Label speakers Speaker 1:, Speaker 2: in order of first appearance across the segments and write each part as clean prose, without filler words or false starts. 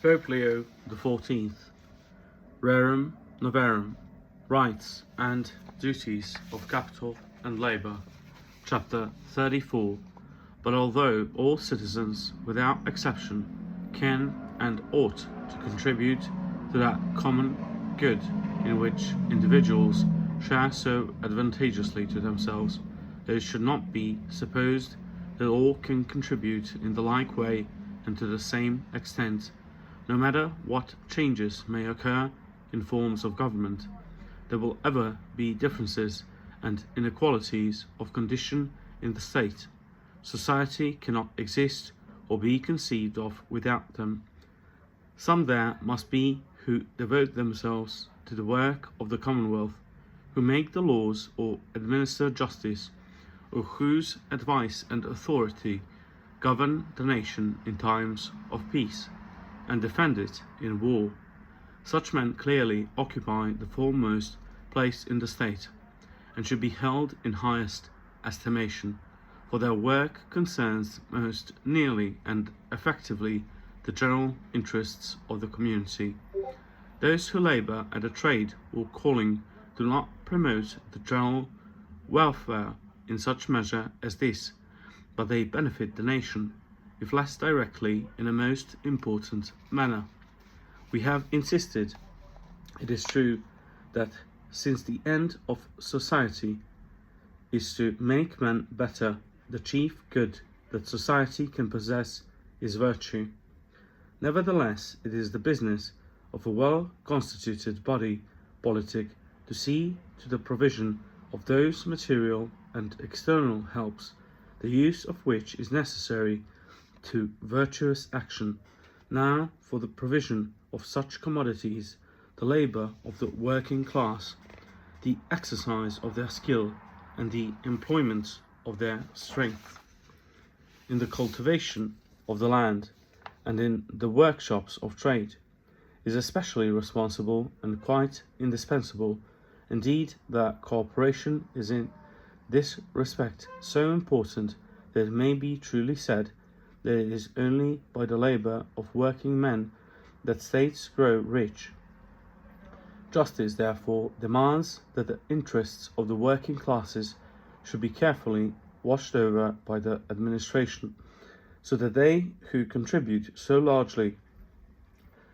Speaker 1: Pope Leo XIV, Rerum, Novarum, Rights and Duties of Capital and Labour, Chapter 34. But although all citizens, without exception, can and ought to contribute to that common good in which individuals share so advantageously to themselves, it should not be supposed that all can contribute in the like way and to the same extent. No matter what changes may occur in forms of government, there will ever be differences and inequalities of condition in the state. Society cannot exist or be conceived of without them. Some there must be who devote themselves to the work of the Commonwealth, who make the laws or administer justice, or whose advice and authority govern the nation in times of peace and defend it in war. Such men clearly occupy the foremost place in the state, and should be held in highest estimation, for their work concerns most nearly and effectively the general interests of the community. Those who labour at a trade or calling do not promote the general welfare in such measure as this, but they benefit the nation, if less directly, in a most important manner. We have insisted, it is true, that since the end of society is to make men better, the chief good that society can possess is virtue. Nevertheless, it is the business of a well-constituted body politic to see to the provision of those material and external helps, the use of which is necessary to virtuous action. Now, for the provision of such commodities, the labour of the working class, the exercise of their skill, and the employment of their strength, in the cultivation of the land, and in the workshops of trade, is especially responsible and quite indispensable. Indeed, that cooperation is in this respect so important that it may be truly said that it is only by the labour of working men that states grow rich. Justice, therefore, demands that the interests of the working classes should be carefully watched over by the administration, so that they who contribute so largely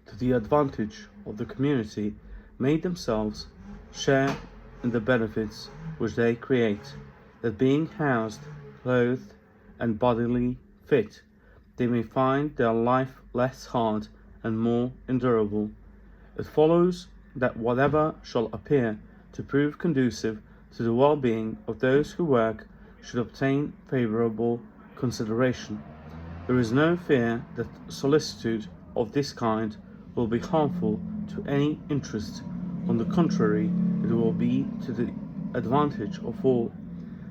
Speaker 1: to the advantage of the community may themselves share in the benefits which they create, that being housed, clothed, and bodily fit, they may find their life less hard and more endurable. It follows that whatever shall appear to prove conducive to the well-being of those who work should obtain favourable consideration. There is no fear that solicitude of this kind will be harmful to any interest. On the contrary, it will be to the advantage of all,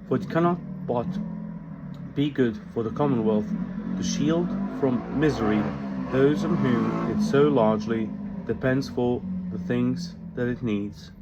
Speaker 1: for it cannot but be good for the Commonwealth to shield from misery those on whom it so largely depends for the things that it needs.